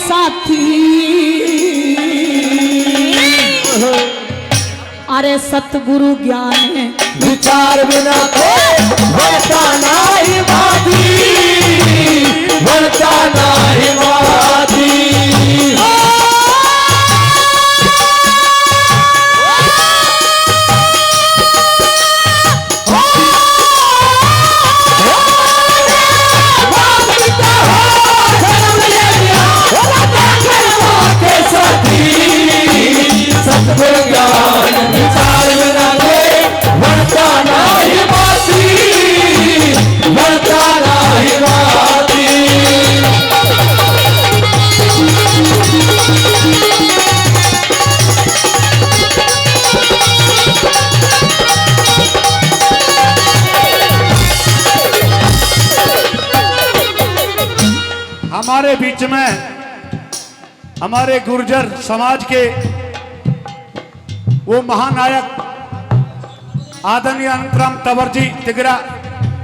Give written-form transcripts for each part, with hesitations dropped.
साथी। अरे सतगुरु ज्ञान विचार बिना कोई बनता नहीं माती, बनता नहीं माती। सतगुरु ज्ञान विचार बिना कोई बनता नहीं माती, बनता नहीं माती। हमारे बीच में हमारे गुर्जर समाज के वो महानायक आदरणीय अनंतराम तंवर जी तिगरा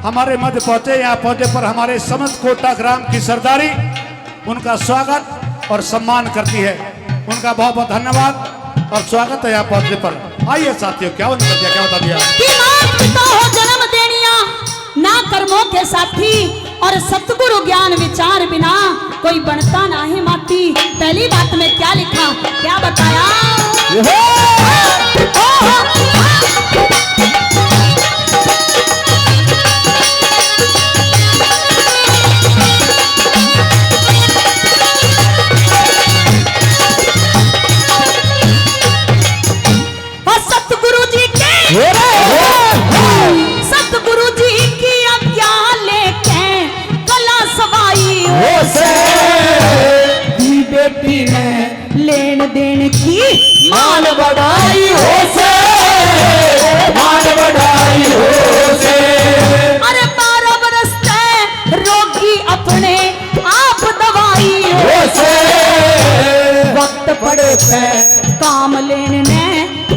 हमारे मध्य पहुंचे। यहाँ पहुंचे पर हमारे समस्त कोटा ग्राम की सरदारी उनका स्वागत और सम्मान करती है। उनका बहुत बहुत धन्यवाद और स्वागत है यहाँ पहुंचने पर। आइए साथियों, क्या बता दिया, क्या बता दिया कि मात पिता हो जन्म देनिया ना कर्मों के साथी, और सतगुरु ज्ञान विचार बिना कोई बनता ना ही माती। पहली बात में क्या लिखा, क्या बताया? सतगुरु जी के सतगुरु जी की आज्ञा लेके कला सवाई हो से बेटी ने लेन देन की मान बढ़ाई हो से, मान बढ़ाई हो से। अरे 12 बरस से रोगी अपने आप दवाई हो से, वक्त पड़े पे काम लेने ने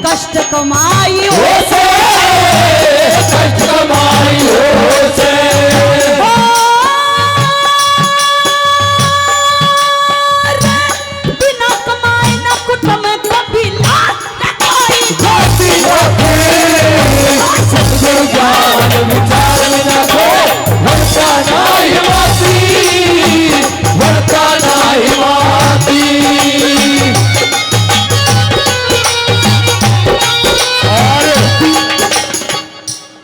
कष्ट कमाई हो से, कष्ट कमाई हो से। बिना कमाए न कुटुंब कभी लाज न कोई। सतगुरु ज्ञान विचार बिना कोई बनता नहीं माती, बनता नहीं माती।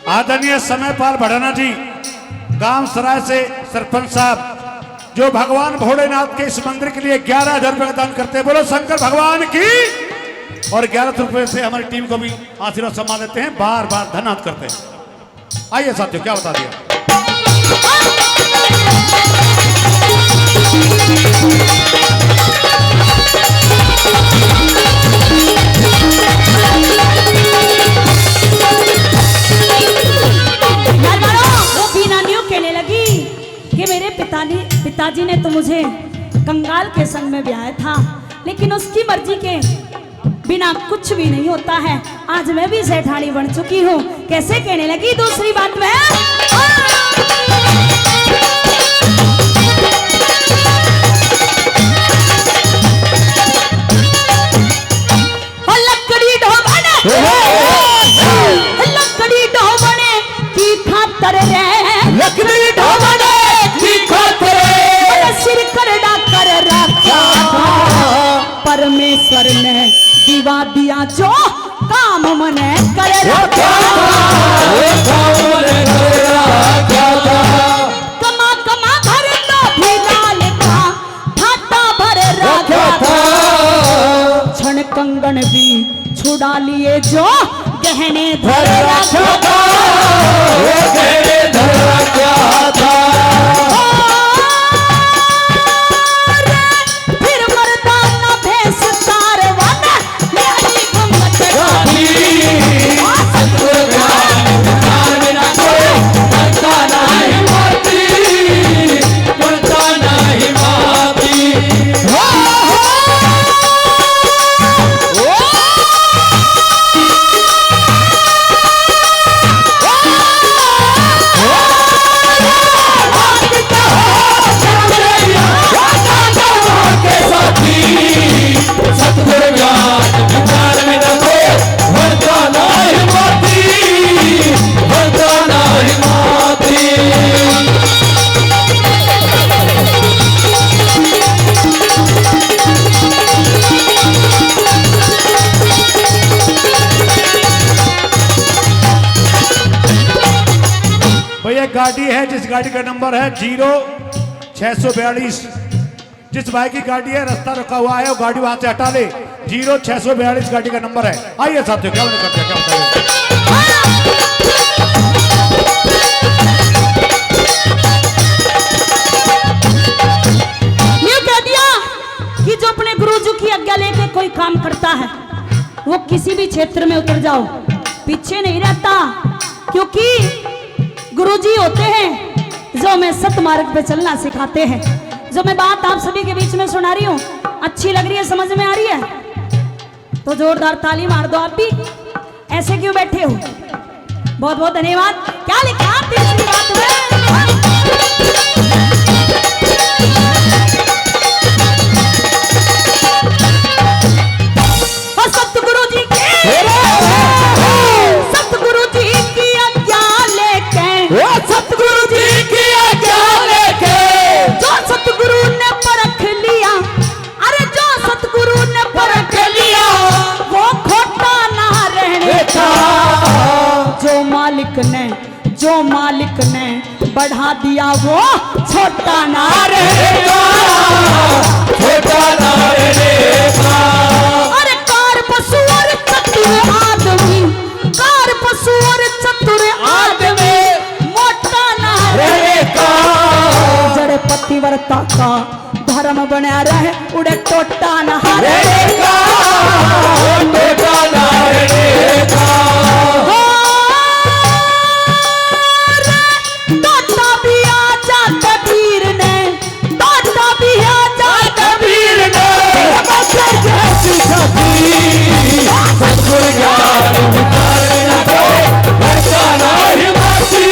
आदरणीय समयपाल भड़ाना जी गांव सराय से सरपंच साहब जो भगवान भोलेनाथ के इस मंदिर के लिए 11,000 रुपए का दान करते हैं। बोलो शंकर भगवान की। और 11 रुपए से हमारी टीम को भी आशीर्वाद सम्मान देते हैं, बार बार धन्यवाद करते हैं। आइए साथियों, क्या बता दिया वो बीना न्यू कहने लगी कि मेरे पिताजी ने तो मुझे कंगाल के संग में ब्याया था, लेकिन उसकी मर्जी के बिना कुछ भी नहीं होता है। आज मैं भी सेठानी बन चुकी हूँ। कैसे कहने लगी दूसरी बात में, लकड़ी ढोबने, लकड़ी ढोबने की खातर रे, लकड़ी ढोबने की खातिर सिर करड़ा कर रखा था। परमेश्वर ने दिवा दिया जो काम मने कर रखा। कमा कमा घर तो भी लाल का फाटा भर रखा था। क्षण कंगन भी छुड़ा लिए जो गहने धर रखा था। फिर मर्दाना भेष कारवां ले आई घूंघट ढाली। है जिस गाड़ी का नंबर है 0642। जिस भाई की गाड़ी है रास्ता रुका हुआ है वो गाड़ी वहां से हटा ले। 0642 गाड़ी का नंबर है। आइए साथियों, क्या नहीं करते, क्या बताइए। ये कह दिया कि जो अपने गुरुजी की आज्ञा लेके कोई काम करता है वो किसी भी क्षेत्र में उतर जाओ पीछे नहीं रहता, क्योंकि गुरुजी होते हैं जो हमें सत मार्ग पे चलना सिखाते हैं। जो मैं बात आप सभी के बीच में सुना रही हूँ, अच्छी लग रही है, समझ में आ रही है तो जोरदार ताली मार दो। आप भी ऐसे क्यों बैठे हो? बहुत बहुत धन्यवाद। क्या लिखा तीसरी बात में? सतगुरु जी की आज्ञा लेके, सतगुरु जी की आज्ञा लेके, जो सतगुरु ने परख लिया, अरे जो सतगुरु ने परख लिया वो खोटा ना रहने का। जो मालिक ने बढ़ा दिया वो छोटा ना रहेगा, छोटा ना रहेगा। अरे कार पशु और चतुर आदमी, कार पशु और चतुर आदमी मोटा ना रहेगा। जड़ पतिव्रता का धर्म बना रहे उड़े टोटा ना रहेगा, छोटा ना रहेगा। टोटा भी आ जाता वीर ने, टोटा भी आ जाता वीर ने जैसी छवि, सतगुरु ज्ञान विचार न कोई, वरदाना हिमाती,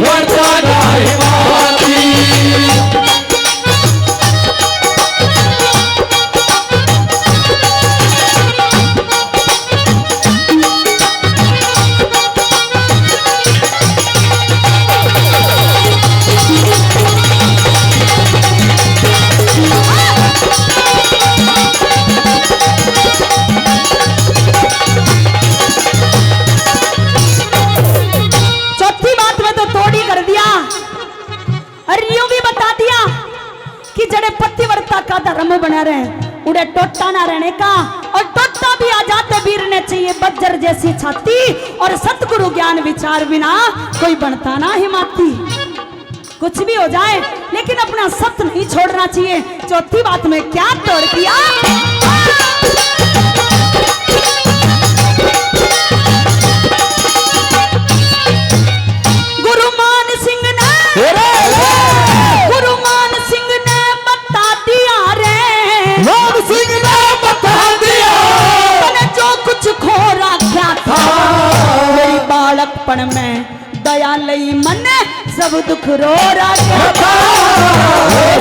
वरदाना हिमाती। चौथी बात में तो तोड़ी कर दिया और यूं भी बता दिया कि जड़े पतिव्रता का धर्म बना रहे उड़े टोटा ना रहने का, और टोटा भी आ जाते वीर ने चाहिए बज्जर जैसी छाती, और सतगुरु ज्ञान विचार बिना कोई बनता ना हिमाती। कुछ भी हो जाए लेकिन अपना सत्य नहीं छोड़ना चाहिए। चौथी बात में क्या तोड़ दिया? गुरुमान सिंह ने बता दिया रे, राम सिंह ने बता दिया, मैंने जो कुछ खो रखा था मेरी बालकपन में दया लई मन सब दुख रो रखा था,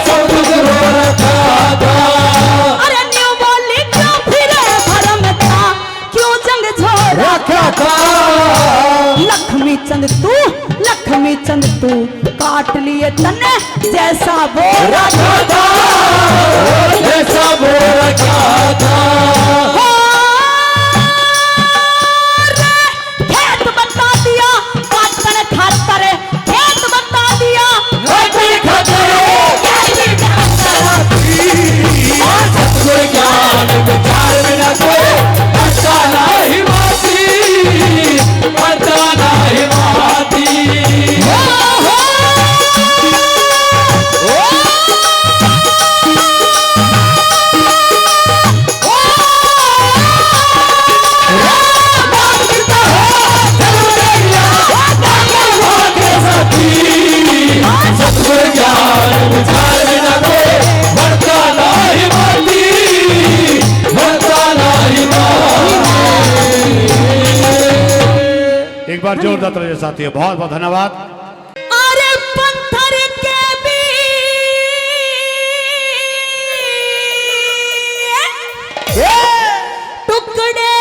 सब दुख रो रखा था। अरे न्यू बोली क्यों फिरे भरम था, क्यों जंग झोर रखा था। लक्ष्मी चंद तू काट लिए तने जैसा वो रखा था, जैसा वो रखा था। खेत बता दिया काटन खातर, खेत बता दिया सतगुरु ज्ञान विचार बिना कोई वरदाना हिमाती, वरदाना हिमाती। सतगुरु ज्ञान विचार बिना कोई वरदाना हिमाती, वरदाना हिमाती। एक बार जोरदार तालियां साथियों, बहुत बहुत धन्यवाद। अरे पत्थर के भी टुकड़े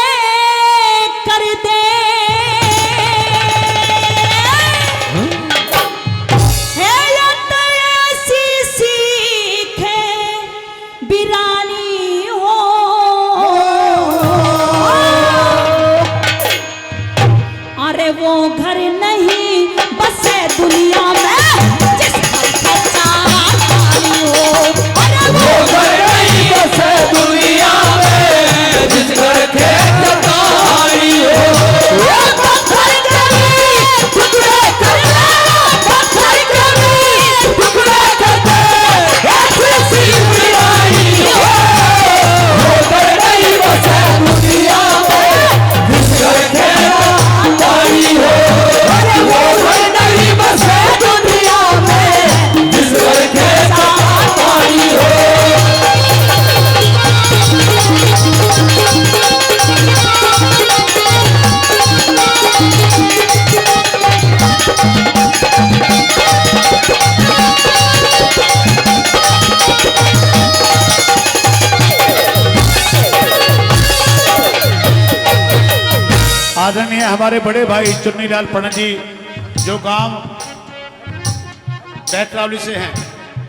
कर दे, ऐसी सीखे बिरानी हो, अरे वो घर नहीं बसे दुनिया आदरणीय हमारे बड़े भाई चुन्नीलाल पंडित जी जो गांव बैतरावली से हैं,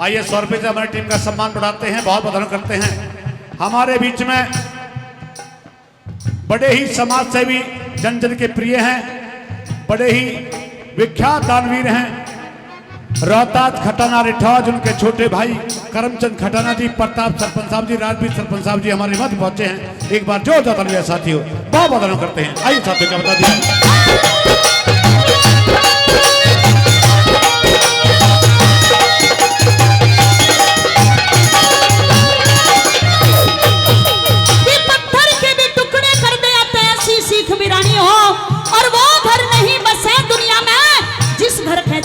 आइए 100 रुपये से हमारी टीम का सम्मान बढ़ाते हैं, बहुत बहुत करते हैं। हमारे बीच में बड़े ही समाज सेवी, जन जन के प्रिय हैं, बड़े ही विख्यात दानवीर हैं, रोहतास खटाना रिठौज, उनके छोटे भाई करमचंद खटाना जी, प्रताप सरपंच साहब जी, राजवीर सरपंच साहब जी हमारे मध्य पहुंचे हैं। एक बार जोरदार तालियां साथियों, बहुत बहुत करते हैं। आइए साथियों क्या बता दिया।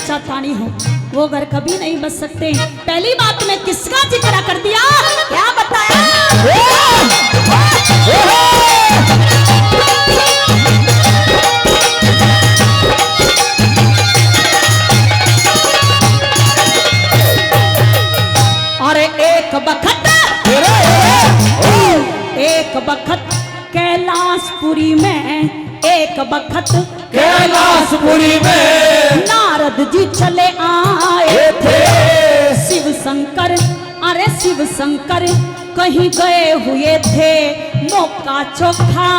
चातानी हो वो घर कभी नहीं बच सकते। पहली बात में किसका जिक्र कर दिया, क्या बताया? अरे एक बखत कैलाशपुरी में, एक बखत कैलाशपुरी में नारद जी चले आए थे। शिव शंकर, अरे शिव शंकर कहीं गए हुए थे, मौका चोखा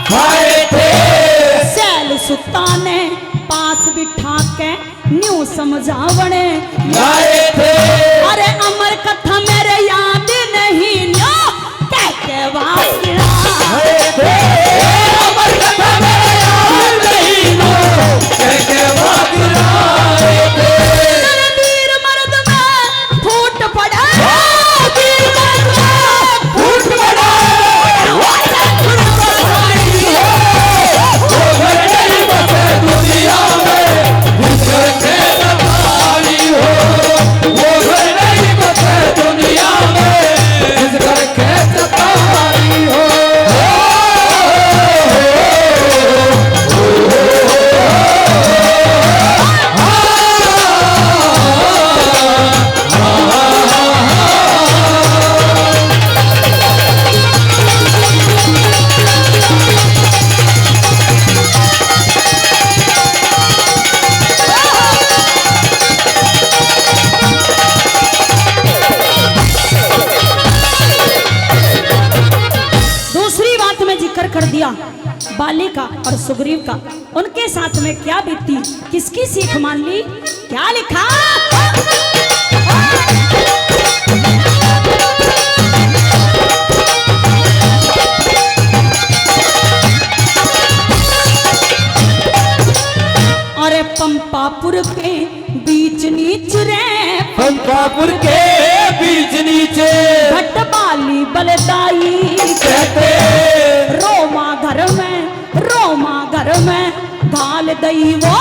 खाए थे। शैल सुता ने पास बिठा के न्यू समझावने लाए थे। अरे अमर कथा मेरे याद नहीं न्यू कहते वाकिया अमर कथा मेरे याद नहीं नो कहके वाकिया थे। वीर मर्द में फूट पड़ा, वीर मर्द में फूट पड़ा। वो घर नहीं बसे दुनिया में, जिसकर खेत पानी हो। वो घर नहीं बसे दुनिया में, जिसकर खेत पानी हो। दूसरी बात में जिक्र कर दिया बाली का और सुग्रीव का, उनके साथ में क्या बीती, किसकी सीख मान ली, क्या लिखा? अरे पंपापुर के बीच नीच रे, पंपापुर के बीच नीचे भट्ट बाली बलदाई कहते। रोमा घर में घाल दई वो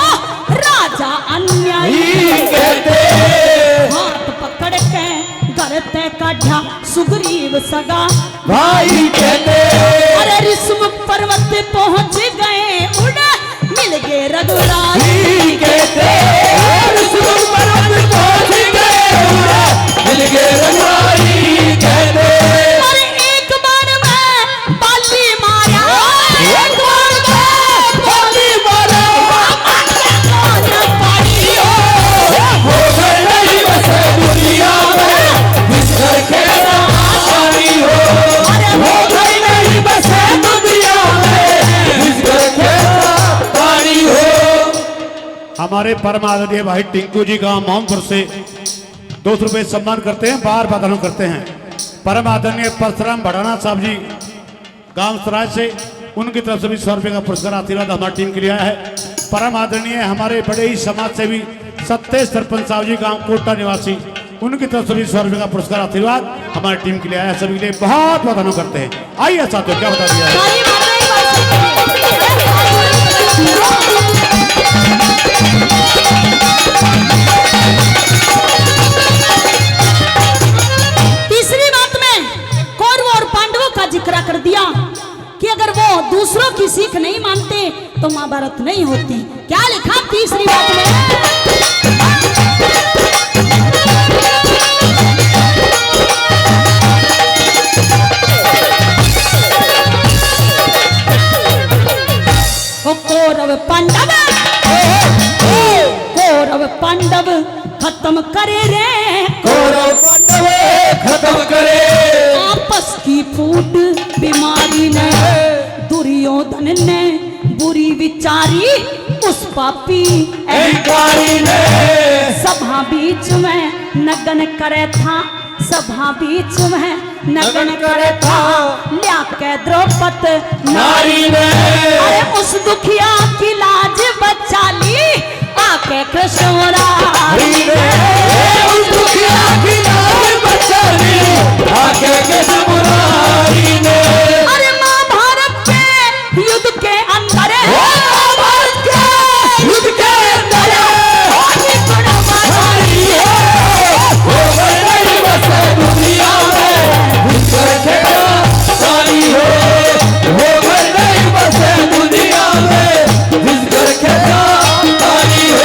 राजा अन्यायी कहते। हाथ पकड़ के घर ते काढ़ा सुग्रीव सगा भाई कहते। अरे ऋषम पर्वत पहुंच गए, उड़ा मिल गए रघुराई कहते। ऋषभ पर्वत पहुंच गए, उड़ा मिल गए रघुराई कहते। अरे एक बार में बाली मारा, एक बार में बाली मारा। वो घर नहीं बसे दुनिया में, जिसकर खेत पानी हो। वो घर नहीं बसे दुनिया में, जिसकर खेत पानी हो। हमारे परम आदरणीय भाई टिंकू जी गांव मोहनपुर से 200 रुपये सम्मान करते हैं, बार बार करते हैं। परम आदरणीय परशुराम भड़ाना साहब जी गांव सराय से, उनकी तरफ से भी 100 रुपये का पुरस्कार आशीर्वाद हमारी टीम के लिए आया है। परम आदरणीय हमारे बड़े ही समाज सेवी सत्तेश सरपंच साहब जी गांव कोटा निवासी, उनकी तरफ से भी 100 रुपये का पुरस्कार आशीर्वाद हमारी टीम के लिए आया है। सभी के लिए बहुत बहुत करते हैं। आइए साथियों क्या बता दिया है। तीसरी बात में कौरवों और पांडवों का जिक्र कर दिया कि अगर वो दूसरों की सीख नहीं मानते तो महाभारत नहीं होती। क्या लिखा तीसरी बात में? वो खत्म करे रे, कौरव पांडव खत्म करे। आपस की फूट बीमारी ने दुर्योधन ने बुरी विचारी उस पापी अहंकारी ने। सभा बीच में नगन करे था, सभा बीच में नगन करे था, लिया के द्रौपद नारी ने। अरे उस दुखिया की लाज बचा ली आके कृष्ण मुरारी ने। उस दुखिया की लाज बचा ली आके कृष्ण मुरारी ने। अरे महाभारत के युद्ध के अंदर महाभारत के युद्ध के अंदर हो गई नहीं बस दुनिया में विश्व खेला सारी हो गई नहीं बस दुनिया में विश्व खेला सारी हो।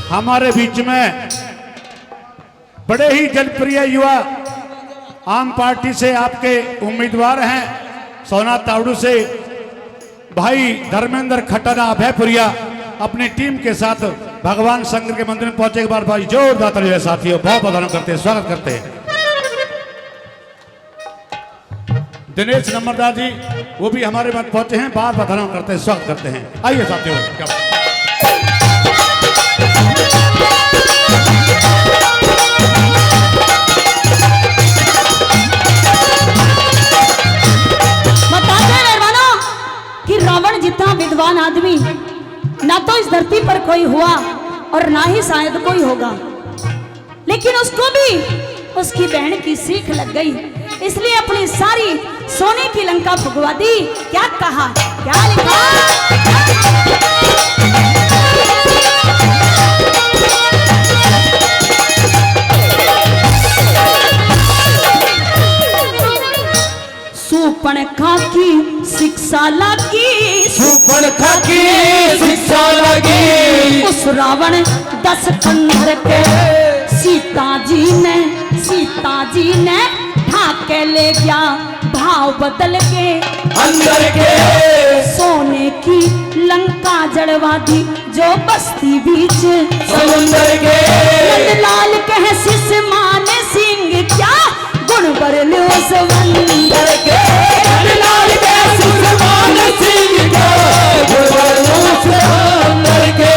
हमारे बीच में बड़े ही जनप्रिय युवा आम पार्टी से आपके उम्मीदवार हैं, सोना तावड़ू से भाई धर्मेंद्र खट्टाना अभयपुरिया अपनी टीम के साथ भगवान शंकर के मंदिर में पहुंचे। एक बार भाई जोरदार तालियां साथियों बहुत बहुत करते हैं, स्वागत करते हैं। दिनेश नंबरदार जी वो भी हमारे मध्य पहुंचे हैं, बार बार धन्यवाद करते हैं, स्वागत करते हैं। आइए साथियों, रावण जितना विद्वान आदमी ना तो इस धरती पर कोई हुआ और ना ही शायद कोई होगा, लेकिन उसको भी उसकी बहन की सीख लग गई, इसलिए अपनी सारी सोने की लंका भुगवा दी। क्या कहा, क्या लिखा? सुपर्णखा की शिक्षा लगी, सुपर्णखा की शिक्षा लगी। उस रावण 10 खंडर के सीता जी ने ढाक के ले गया भाव बदल के अंदर के। सोने की लंका जड़वा दी जो बस्ती बीच समुंदर के। लाल कह शिष मान सिंह क्या गुण बरलो समुंदर के। लाल के सुरमान सिंह का गुण बरलो समुंदर के।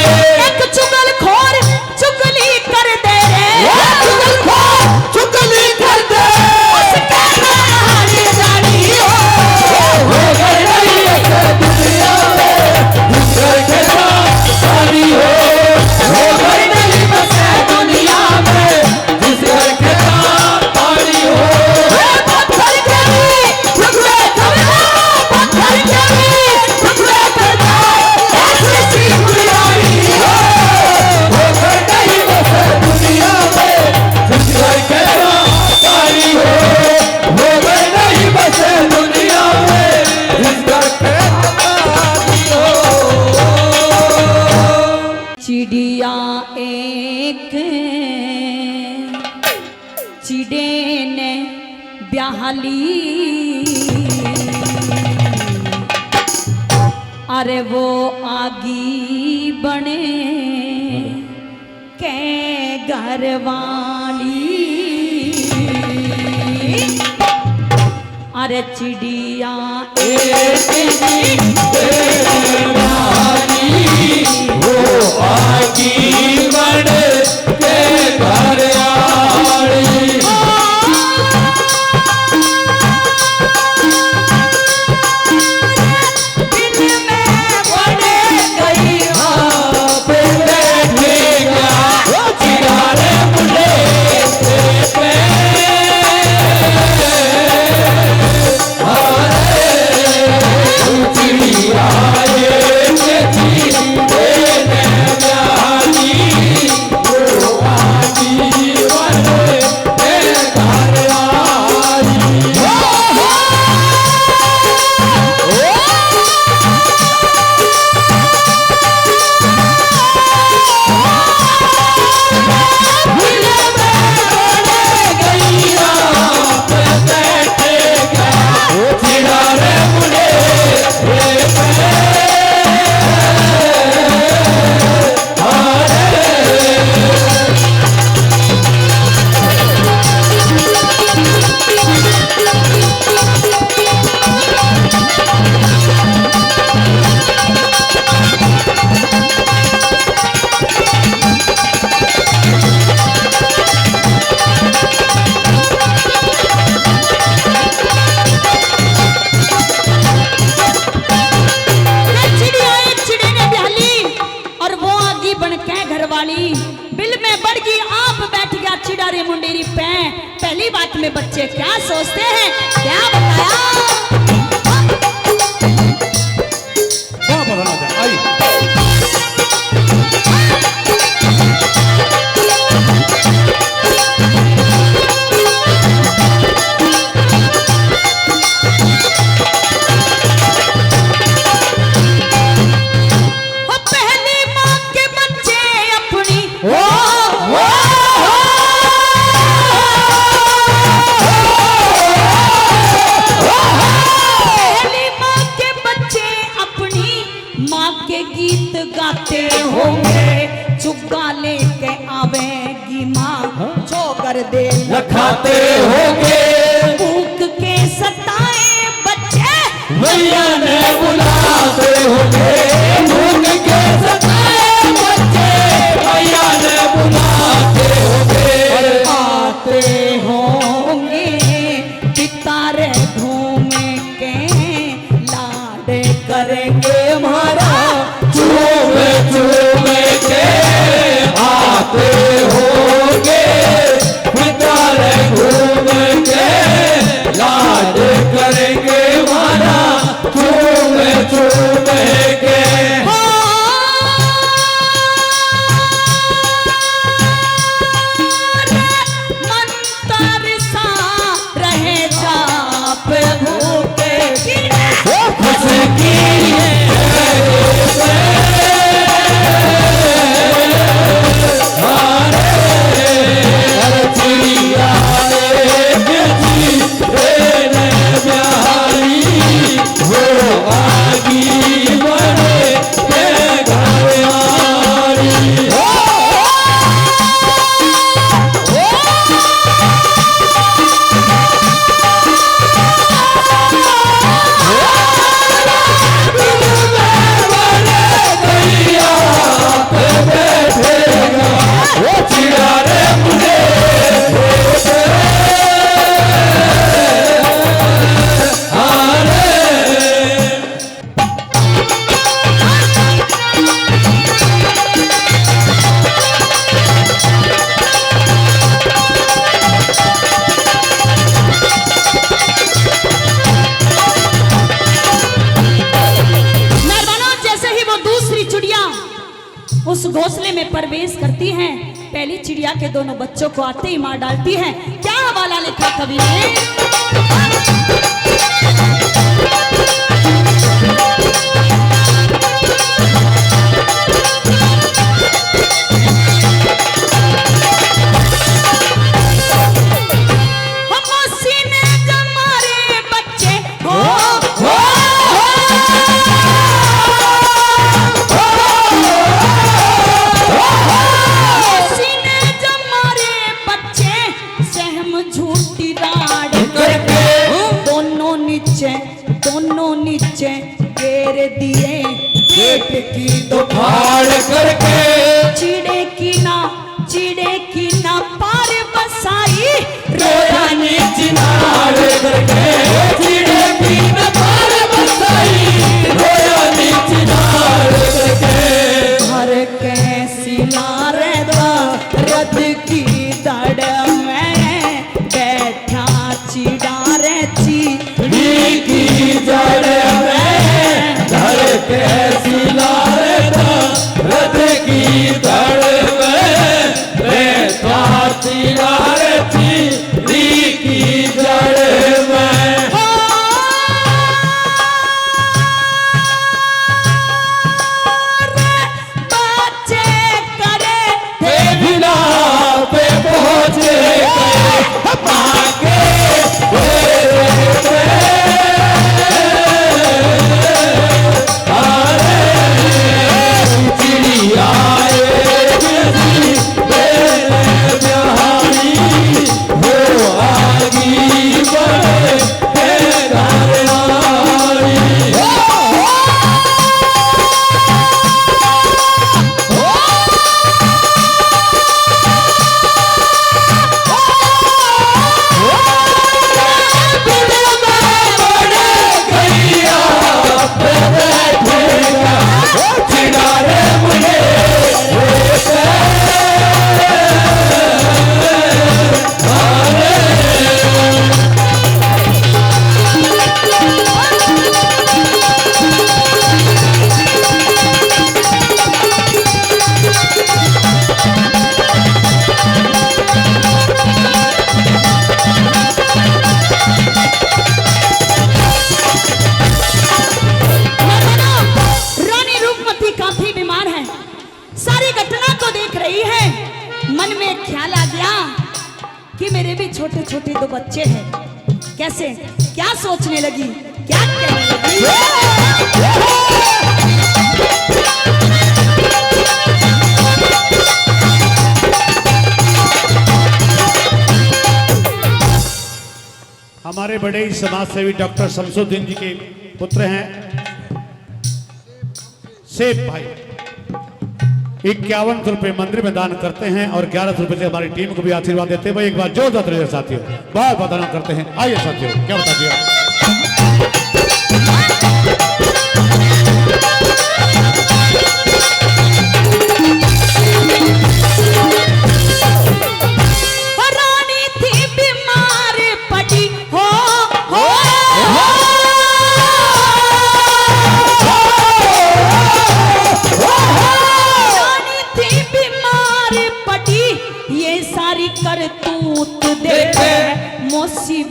एक चुगलखोर चुगली कर दे रे, चुगलखोर चुगली कर दे। उसके नारी रानी हो गई नहीं ऐसे दुनिया में विश्व खेला सारी हो गई नहीं बस दुनिया में विश्व खेला सारी हो। पत्थर के भी टुकड़े कर दो, पत्थर के भी टुकड़े कर दो, ऐसी सी गुलामी हो गई नहीं बस दुनिया में विश्व खेला सारी हो गई नहीं बस दुनिया में विश्व खेला सारी हो। चिड़िया एक चिड़े ने ब्याहली, अरे वो आगी बने के घर वाली। अरे चिड़िया वो आगी बन के घर आई। चिड़िया रे मुंडेरी पै। पहली बात में बच्चे क्या सोचते हैं, क्या बताया? बहुत बताना चाहे आई। पहली माँ के बच्चे अपनी पहली माँ के बच्चे अपनी माँ के गीत गाते होंगे। चुग्गा लेके आवेगी माँ, चोकर दे लखाते होंगे, भूख के सताए बच्चे मैया ने बुलाते होंगे, भूख के सताए बच्चे मैया ने बुलाते होंगे। आते होंगे पितारे घूम के लाड करेंगे हमारा चूमे चूमे के आते होंगे, पितारे घूम के लाड करेंगे हमारा चूमे चूमे के। मंतर सा रहे जाप भूखे फसकी चिड़िया वो आगी बड़े उस घोंसले में प्रवेश करती हैं। पहली चिड़िया के दोनों बच्चों को आते ही मार डालती हैं। क्या हवाला लिखा कवि ने? दोनों नीचे गिर दिए पेट की तो फाड़ करके चिड़े की ना पार बसाई रोया नीचे नाड़ करके चिड़े की न पार बसाई रोया नीचे नाड़ करके। हर कैसी नारे रथ की दड़ में बैठा चिड़ारे चिड़ी की जड़ में धर के सिलारे रथ की दड़ में बैठा चिड़ारे चिड़ी की जड़ में। बिना पे पहुंचे आगे मेरे भी छोटे छोटे दो बच्चे हैं। कैसे क्या सोचने लगी, क्या कहने लगी। हमारे बड़े ही समाज सेवी डॉक्टर शमसुद्दीन जी के पुत्र हैं सेठ भाई, 51 रुपए मंदिर में दान करते हैं और 11 रुपए से हमारी टीम को भी आशीर्वाद देते हैं। भाई एक बार जोरदार तालियां साथियों, बहुत बहुत दान करते हैं। आइए साथियों, क्या बता दिया।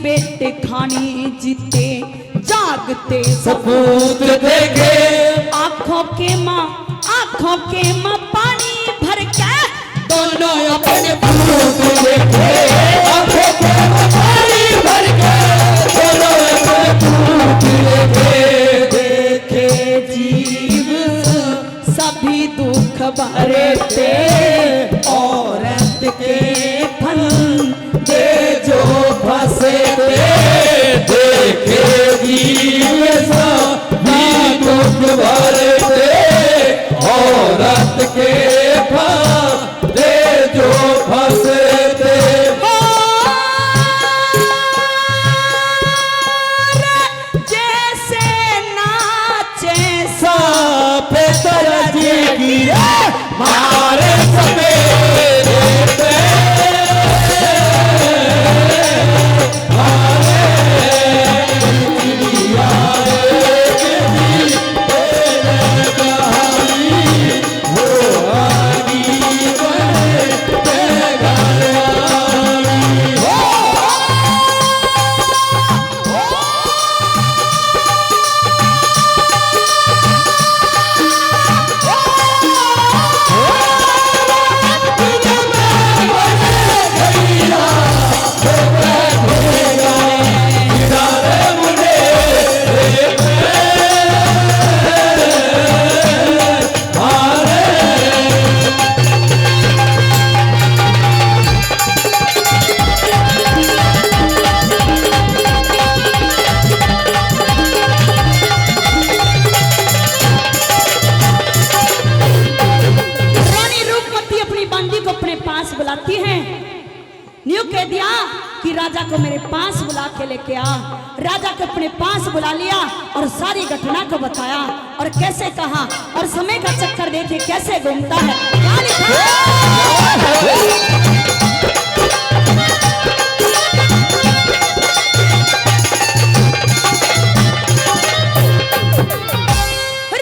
बेटे खानी जीते जागते सपूत देखे, आंखों के माँ पानी भर के दोनों अपने भूत देखे, आंखों के माँ पानी भर के दोनों अपने भूत देखे। देखे जीव सभी दुख भरे थे, औरत के फंदे जो फंसे थे, देखे जीव सभी दुख भरे थे, औरत के फंदे जो फंसे थे। जैसे नाचे सांप तरह की मारे सवेरे पे, कि राजा को मेरे पास बुला के लेके आ। राजा को अपने पास बुला लिया और सारी घटना को बताया और कैसे कहा और समय का चक्कर देखे कैसे घूमता है। क्या लिखा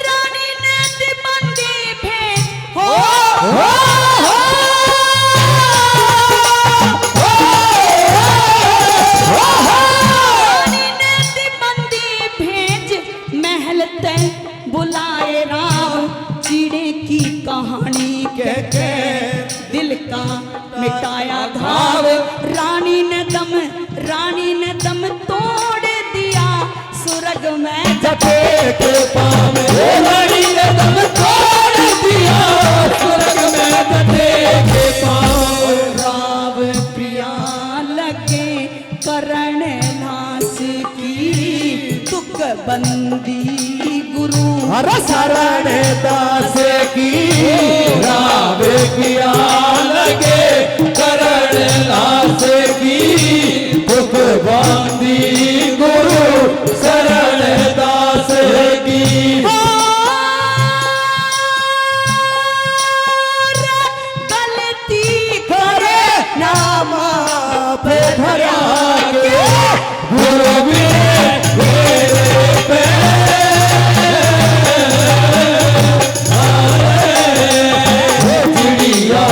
रानी ने दीवानी भेंट हो बुलाए राम चीड़े की कहानी कह के दिल का मिटाया घाव। रानी ने दम तोड़ दिया स्वर्ग में जटे के पाँव में। रानी ने दम तोड़ दिया स्वर्ग में जटे के पाँव। राव प्रिया लगे करण नाश की तुक बंदी गुरु शरण दास की राव किया लगे करण दास की दुख बंदी गुरु शरण दास की। गलती करे नाम पे धरा के गुरु भी चिड़िया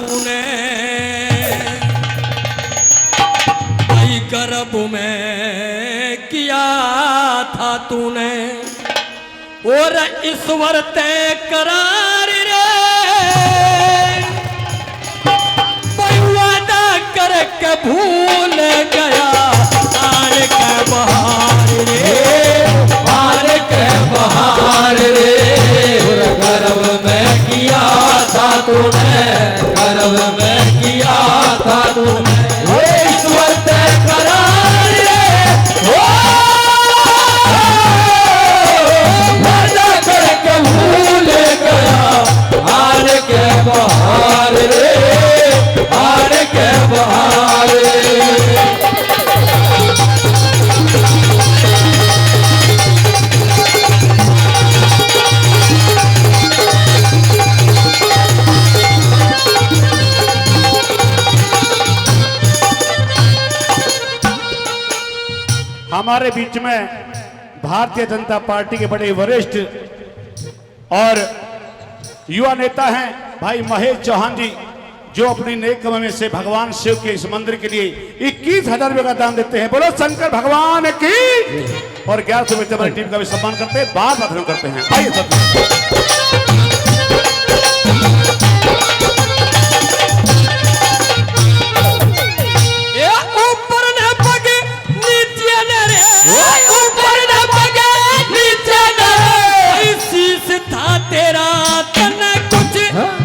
तूने भाई गर्भ में किया था तूने और ईश्वर तय करार रे भाई वादा करके भूल गया आर के बहार रे आर के बहार रे गर्भ में किया था तूने गर्भ में किया था तूने ईश्वर तय करार रे वादा करके भूल गया आर के बहार रे आर के बहार रे हमारे बीच में भारतीय जनता पार्टी के बड़े वरिष्ठ और युवा नेता हैं भाई महेश चौहान जी, जो अपनी नेक कमाई में से भगवान शिव के इस मंदिर के लिए 21,000 रुपए का दान देते हैं। बोलो शंकर भगवान की। और 1100 बच्चे हमारी टीम का भी सम्मान करते हैं, बार बार करते हैं। आइए सब तेरा तन कुछ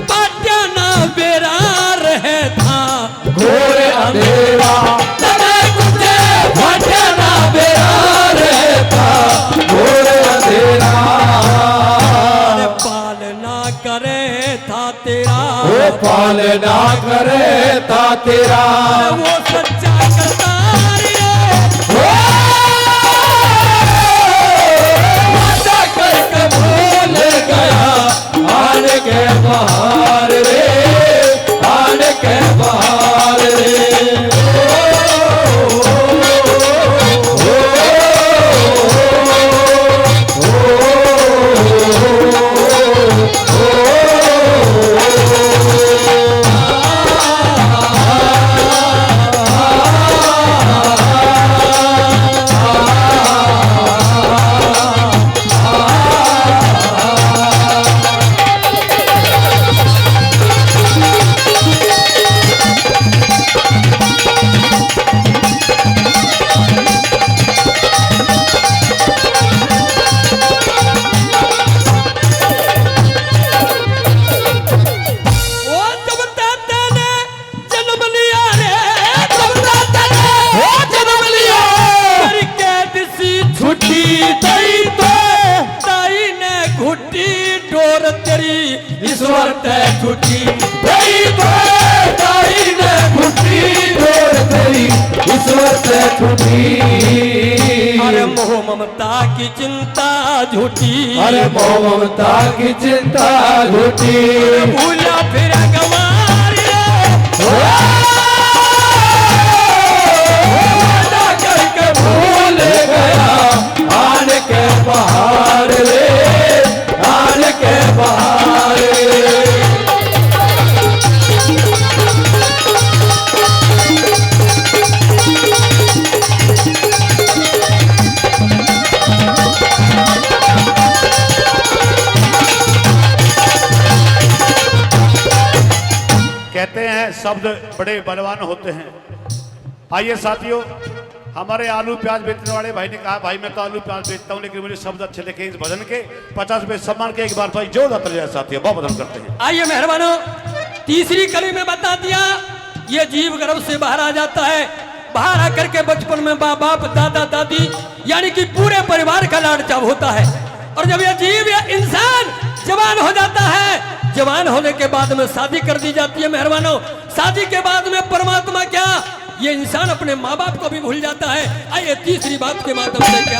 बाटा ना बेरा रहे था घोर अंधेरा तन कुछ बाटा ना बेरा रहे था घोर अंधेरा पालना करे था तेरा वो पालना करे था तेरा वो सच्चा करतार करके भूल गया आन के बहार रे आन के बहार रे ईश्वर तय छुट्टी गई तो दाई ने घुट्टी डोर तेरी ईश्वर तय छुट्टी अरे मोह ममता की चिंता झूठी अरे मोह ममता की चिंता झूठी भूला फिर गवार वादा करके भूल गया आन के बहार रे आन के बहार कहते हैं शब्द बड़े बलवान होते हैं। आइए साथियों, हमारे आलू प्याज बेचने वाले भाई ने कहा भाई मैं तो आलू प्याज बेचता हूं लेकिन मुझे शब्द अच्छे लिखे इस भजन के 50 रुपए सम्मान के एक बार भाई जोरदार तालियां साथियों बहुत बदन करते हैं। आइए मेहरबानों, तीसरी कली में बता दिया ये जीव गर्भ से बाहर आ जाता है। बाहर आकर के बचपन में माँ बाप दादा दादी यानी कि पूरे परिवार का लाड चाव होता है। और जब यह जीव या इंसान जवान हो जाता है, जवान होने के बाद में शादी कर दी जाती है। मेहरबानों, शादी के बाद में परमात्मा क्या ये इंसान अपने माँ बाप को भी भूल जाता है। आइए तीसरी बात के माध्यम से क्या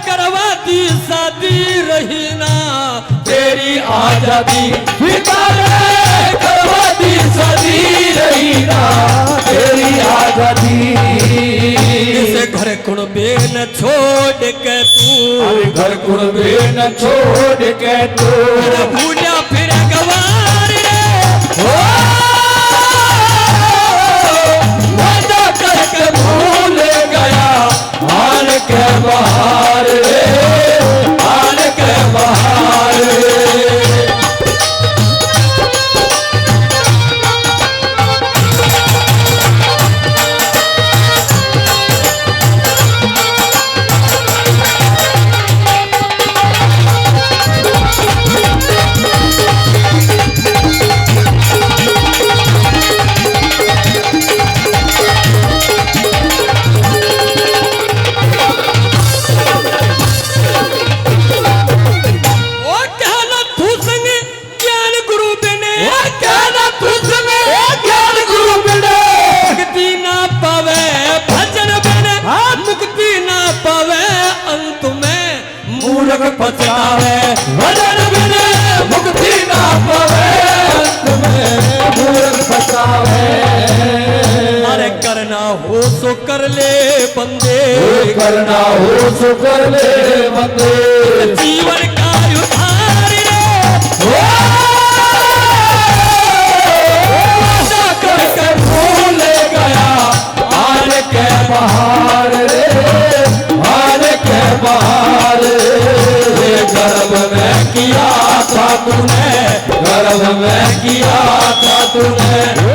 करवा दी शादी आजादी स्वीकारे करवादी सदी रही ना तेरी आजादी इस घर कुणबे न छोड़ के तू घर कुणबे न छोड़ के तू भूलिया फिर गवार रे वादा करके भूल गया आन के बहार रे आन के बहार रे पछतावे भजन बिने मुक्ति ना पावे अंत में मूर्ख पछतावे अरे करना हो सो कर ले बंदे करना हो सो कर ले बंदे जीवन का उधार रे वादा करके भूल गया आने के बहार रे आने के बहार गर्भ में किया था तूने गर्भ में किया था तूने